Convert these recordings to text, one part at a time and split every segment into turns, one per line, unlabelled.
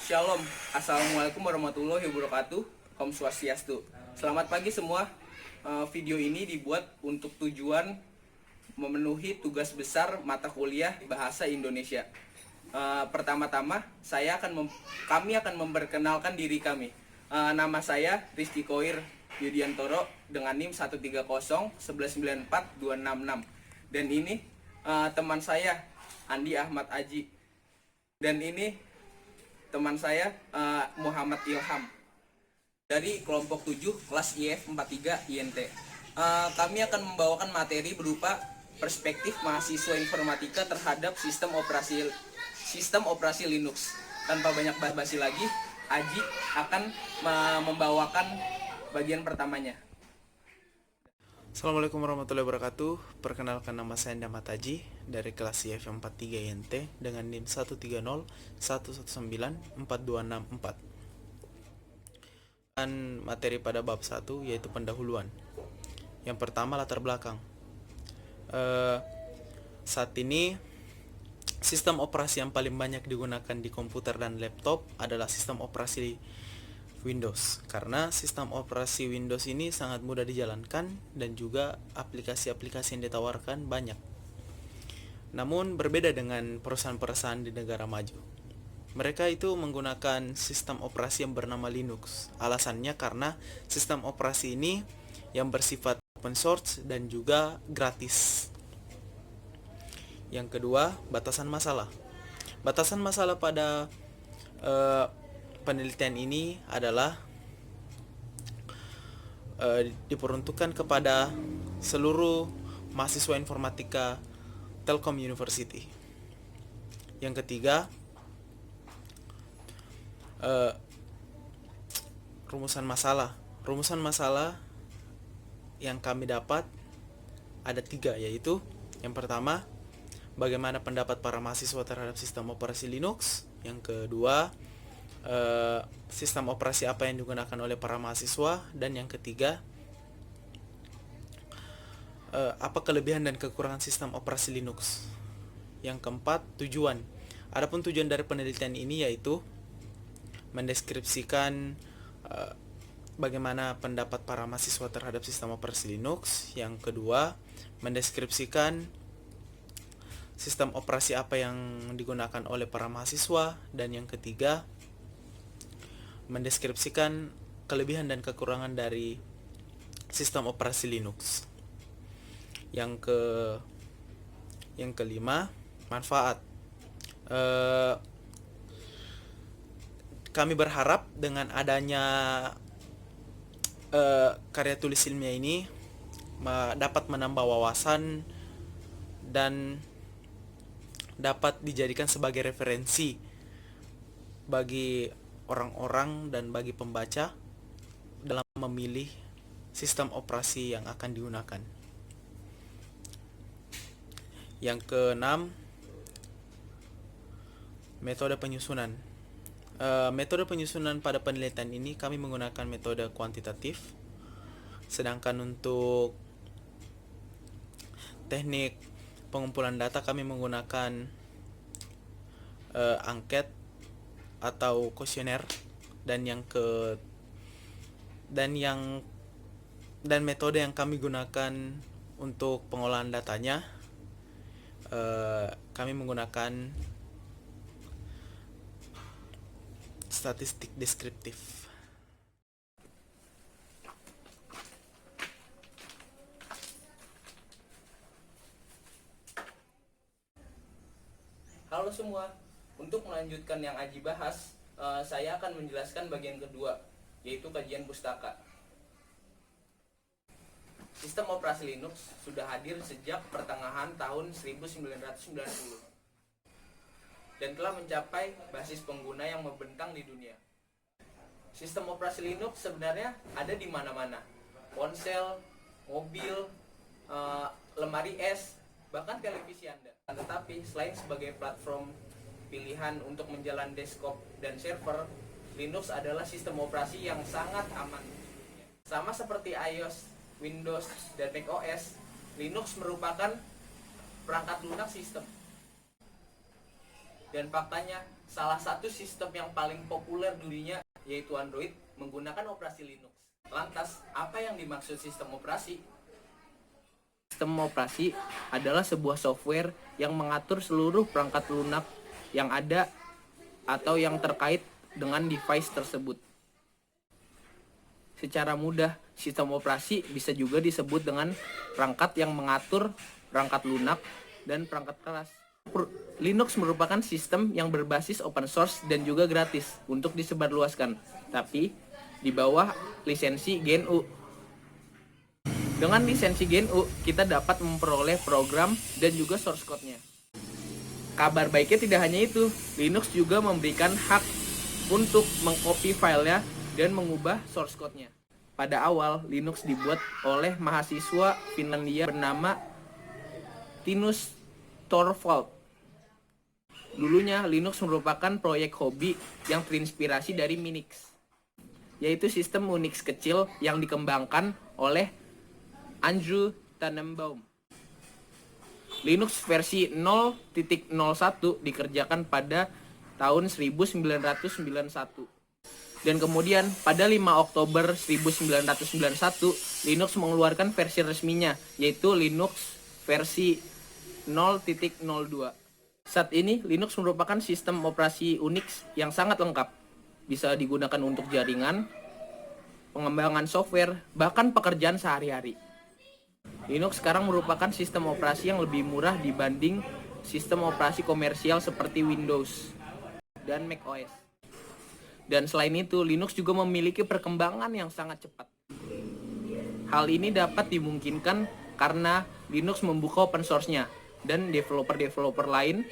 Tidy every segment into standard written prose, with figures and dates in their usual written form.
Shalom, Assalamualaikum warahmatullahi wabarakatuh. Om Swastiastu. Selamat pagi semua. Video ini dibuat untuk tujuan memenuhi tugas besar mata kuliah Bahasa Indonesia. Pertama-tama kami akan memperkenalkan diri kami. Nama saya Rizky Koir Yudiantoro dengan NIM 130-1194266. Dan ini teman saya Andi Ahmad Aji. Dan ini teman saya Muhammad Ilham dari kelompok 7 kelas IF 43 INT. Kami akan membawakan materi berupa perspektif mahasiswa informatika terhadap sistem operasi Linux. Tanpa banyak basa-basi lagi, Aji akan membawakan bagian pertamanya.
Assalamualaikum warahmatullahi wabarakatuh. Perkenalkan, nama saya Ahmad Aji dari kelas IF 43 INT dengan NIM 130-1194264. Dan materi pada bab 1 yaitu pendahuluan. Yang pertama, latar belakang. Saat ini sistem operasi yang paling banyak digunakan di komputer dan laptop adalah sistem operasi Windows, karena sistem operasi Windows ini sangat mudah dijalankan dan juga aplikasi-aplikasi yang ditawarkan banyak. Namun berbeda dengan perusahaan-perusahaan di negara maju. Mereka itu menggunakan sistem operasi yang bernama Linux. Alasannya karena sistem operasi ini yang bersifat open source dan juga gratis. Yang kedua, batasan masalah. Batasan masalah pada penelitian ini adalah diperuntukkan kepada seluruh mahasiswa informatika Telkom University. Yang ketiga, rumusan masalah. Rumusan masalah yang kami dapat ada 3, yaitu yang pertama, bagaimana pendapat para mahasiswa terhadap sistem operasi Linux. Yang kedua, sistem operasi apa yang digunakan oleh para mahasiswa. Dan yang ketiga, apa kelebihan dan kekurangan sistem operasi Linux. Yang keempat, tujuan. Adapun tujuan dari penelitian ini yaitu mendeskripsikan bagaimana pendapat para mahasiswa terhadap sistem operasi Linux. Yang kedua, mendeskripsikan sistem operasi apa yang digunakan oleh para mahasiswa. Dan yang ketiga, mendeskripsikan kelebihan dan kekurangan dari sistem operasi Linux. Yang kelima, manfaat. Kami berharap dengan adanya karya tulis ilmiah ini dapat menambah wawasan dan dapat dijadikan sebagai referensi bagi orang-orang dan bagi pembaca dalam memilih sistem operasi yang akan digunakan. Yang keenam, metode penyusunan. Metode penyusunan pada penelitian ini kami menggunakan metode kuantitatif, sedangkan untuk teknik pengumpulan data kami menggunakan angket atau kuesioner. Dan metode yang kami gunakan untuk pengolahan datanya, kami menggunakan statistik deskriptif.
Halo semua, untuk melanjutkan yang Aji bahas, saya akan menjelaskan bagian kedua, yaitu kajian pustaka. Sistem operasi Linux sudah hadir sejak pertengahan tahun 1990 dan telah mencapai basis pengguna yang membentang di dunia. Sistem operasi Linux sebenarnya ada di mana-mana, ponsel, mobil, lemari es, bahkan televisi Anda. Tetapi selain sebagai platform pilihan untuk menjalan desktop dan server, Linux adalah sistem operasi yang sangat aman. Sama seperti iOS, Windows, dan macOS, Linux merupakan perangkat lunak sistem. Dan faktanya, Salah satu sistem yang paling populer dunia, yaitu Android, menggunakan operasi Linux. Lantas, apa yang dimaksud sistem operasi? Sistem operasi adalah sebuah software yang mengatur seluruh perangkat lunak yang ada atau yang terkait dengan device tersebut. Secara mudah, sistem operasi bisa juga disebut dengan perangkat yang mengatur perangkat lunak dan perangkat keras. Linux merupakan sistem yang berbasis open source dan juga gratis untuk disebarluaskan, tapi di bawah lisensi GNU. Dengan lisensi GNU, kita dapat memperoleh program dan juga source code-nya. Kabar baiknya tidak hanya itu, Linux juga memberikan hak untuk mengcopy filenya dan mengubah source code-nya. Pada awal, Linux dibuat oleh mahasiswa Finlandia bernama Linus Torvald. Dulunya, Linux merupakan proyek hobi yang terinspirasi dari Minix, yaitu sistem Unix kecil yang dikembangkan oleh Andrew Tannenbaum. Linux versi 0.01 dikerjakan pada tahun 1991. Dan kemudian pada 5 Oktober 1991, Linux mengeluarkan versi resminya, yaitu Linux versi 0.02. Saat ini, Linux merupakan sistem operasi Unix yang sangat lengkap. Bisa digunakan untuk jaringan, pengembangan software, bahkan pekerjaan sehari-hari. Linux sekarang merupakan sistem operasi yang lebih murah dibanding sistem operasi komersial seperti Windows dan macOS. Dan selain itu, Linux juga memiliki perkembangan yang sangat cepat. Hal ini dapat dimungkinkan karena Linux membuka open source-nya dan developer-developer lain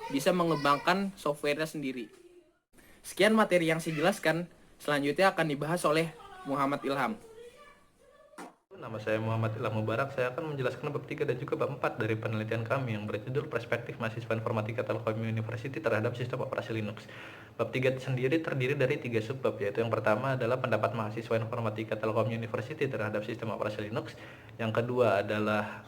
bisa mengembangkan software-nya sendiri. Sekian materi yang saya jelaskan, selanjutnya akan dibahas oleh Muhammad Ilham.
Nama saya Muhammad Ilham Mubarak. Saya akan menjelaskan bab 3 dan juga bab 4 dari penelitian kami yang berjudul Perspektif Mahasiswa Informatika Telkom University terhadap Sistem Operasi Linux. Bab 3 sendiri terdiri dari 3 subbab, yaitu yang pertama adalah pendapat mahasiswa Informatika Telkom University terhadap Sistem Operasi Linux. Yang kedua adalah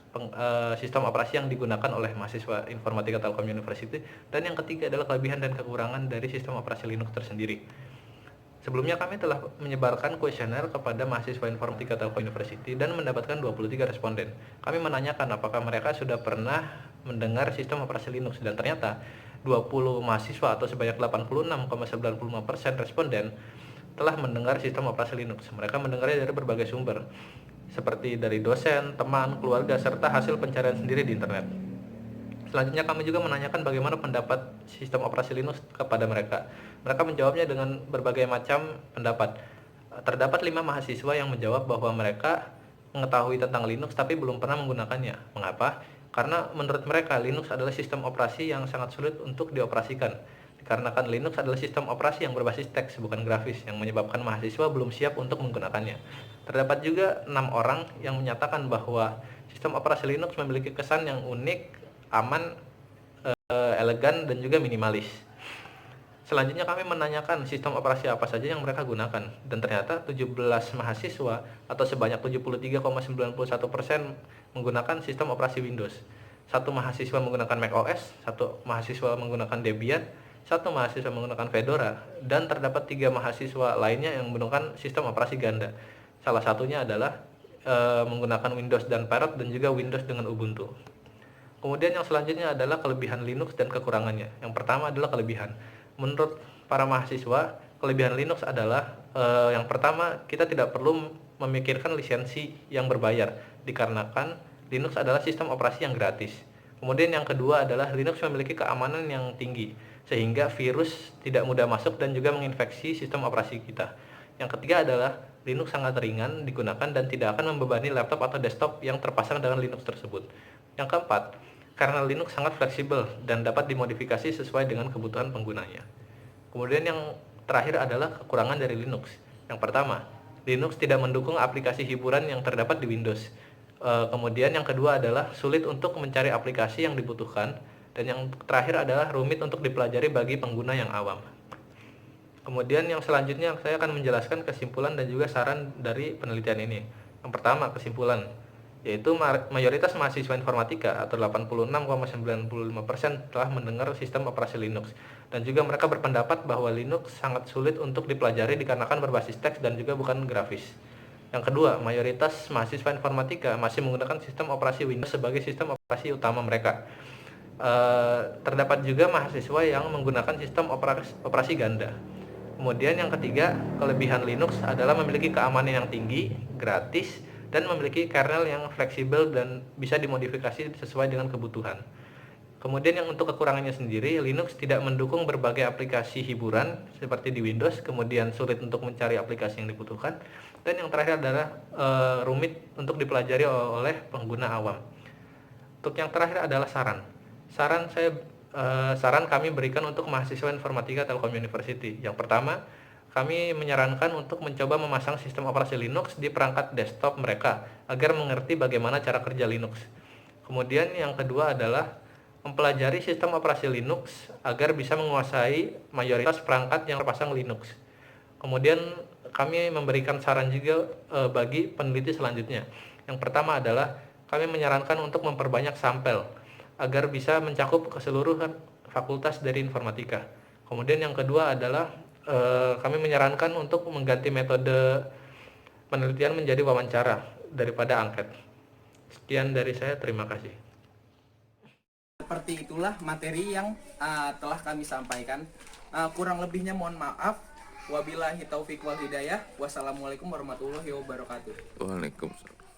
sistem operasi yang digunakan oleh mahasiswa Informatika Telkom University. Dan yang ketiga adalah kelebihan dan kekurangan dari sistem operasi Linux tersendiri. Sebelumnya kami telah menyebarkan kuesioner kepada mahasiswa Informatika Telkom University dan mendapatkan 23 responden. Kami menanyakan apakah mereka sudah pernah mendengar sistem operasi Linux, dan ternyata 20 mahasiswa atau sebanyak 86,95% responden telah mendengar sistem operasi Linux. Mereka mendengarnya dari berbagai sumber, seperti dari dosen, teman, keluarga, serta hasil pencarian sendiri di internet. Selanjutnya kami juga menanyakan bagaimana pendapat sistem operasi Linux kepada mereka. Mereka menjawabnya dengan berbagai macam pendapat. Terdapat 5 mahasiswa yang menjawab bahwa mereka mengetahui tentang Linux tapi belum pernah menggunakannya. Mengapa? Karena menurut mereka Linux adalah sistem operasi yang sangat sulit untuk dioperasikan. Dikarenakan Linux adalah sistem operasi yang berbasis teks bukan grafis, yang menyebabkan mahasiswa belum siap untuk menggunakannya. Terdapat juga 6 orang yang menyatakan bahwa sistem operasi Linux memiliki kesan yang unik, aman, elegan, dan juga minimalis. Selanjutnya kami menanyakan sistem operasi apa saja yang mereka gunakan, dan ternyata 17 mahasiswa atau sebanyak 73,91% menggunakan sistem operasi Windows. 1 mahasiswa menggunakan macOS, 1 mahasiswa menggunakan Debian, 1 mahasiswa menggunakan Fedora, dan terdapat 3 mahasiswa lainnya yang menggunakan sistem operasi ganda. Salah satunya adalah menggunakan Windows dan Parrot, dan juga Windows dengan Ubuntu. Kemudian yang selanjutnya adalah kelebihan Linux dan kekurangannya. Yang pertama adalah kelebihan. Menurut para mahasiswa, kelebihan Linux adalah yang pertama, kita tidak perlu memikirkan lisensi yang berbayar, dikarenakan Linux adalah sistem operasi yang gratis. Kemudian yang kedua adalah Linux memiliki keamanan yang tinggi, sehingga virus tidak mudah masuk dan juga menginfeksi sistem operasi kita. Yang ketiga adalah Linux sangat ringan digunakan dan tidak akan membebani laptop atau desktop yang terpasang dengan Linux tersebut. Yang keempat, karena Linux sangat fleksibel dan dapat dimodifikasi sesuai dengan kebutuhan penggunanya. Kemudian yang terakhir adalah kekurangan dari Linux. Yang pertama, Linux tidak mendukung aplikasi hiburan yang terdapat di Windows. Kemudian yang kedua adalah sulit untuk mencari aplikasi yang dibutuhkan. Dan yang terakhir adalah rumit untuk dipelajari bagi pengguna yang awam. Kemudian yang selanjutnya saya akan menjelaskan kesimpulan dan juga saran dari penelitian ini. Yang pertama, kesimpulan. yaitu mayoritas mahasiswa informatika atau 86,95% telah mendengar sistem operasi Linux, dan juga mereka berpendapat bahwa Linux sangat sulit untuk dipelajari dikarenakan berbasis teks dan juga bukan grafis. Yang kedua, mayoritas mahasiswa informatika masih menggunakan sistem operasi Windows sebagai sistem operasi utama mereka. Terdapat juga mahasiswa yang menggunakan sistem operasi ganda. Kemudian yang ketiga, kelebihan Linux adalah memiliki keamanan yang tinggi, gratis, dan memiliki kernel yang fleksibel dan bisa dimodifikasi sesuai dengan kebutuhan. Kemudian yang untuk kekurangannya sendiri, Linux tidak mendukung berbagai aplikasi hiburan seperti di Windows, kemudian sulit untuk mencari aplikasi yang dibutuhkan, dan yang terakhir adalah rumit untuk dipelajari oleh pengguna awam. Untuk yang terakhir adalah saran. Saran kami berikan untuk mahasiswa informatika Telkom University. Yang pertama, kami menyarankan untuk mencoba memasang sistem operasi Linux di perangkat desktop mereka agar mengerti bagaimana cara kerja Linux. Kemudian yang kedua adalah mempelajari sistem operasi Linux agar bisa menguasai mayoritas perangkat yang terpasang Linux. Kemudian kami memberikan saran juga bagi peneliti selanjutnya. Yang pertama adalah kami menyarankan untuk memperbanyak sampel agar bisa mencakup keseluruhan fakultas dari informatika. Kemudian yang kedua adalah kami menyarankan untuk mengganti metode penelitian menjadi wawancara daripada angket. Sekian dari saya, terima kasih.
Seperti itulah materi yang telah kami sampaikan. Kurang lebihnya mohon maaf. Wabillahi taufik wal hidayah. Wassalamualaikum warahmatullahi wabarakatuh.
Waalaikumsalam.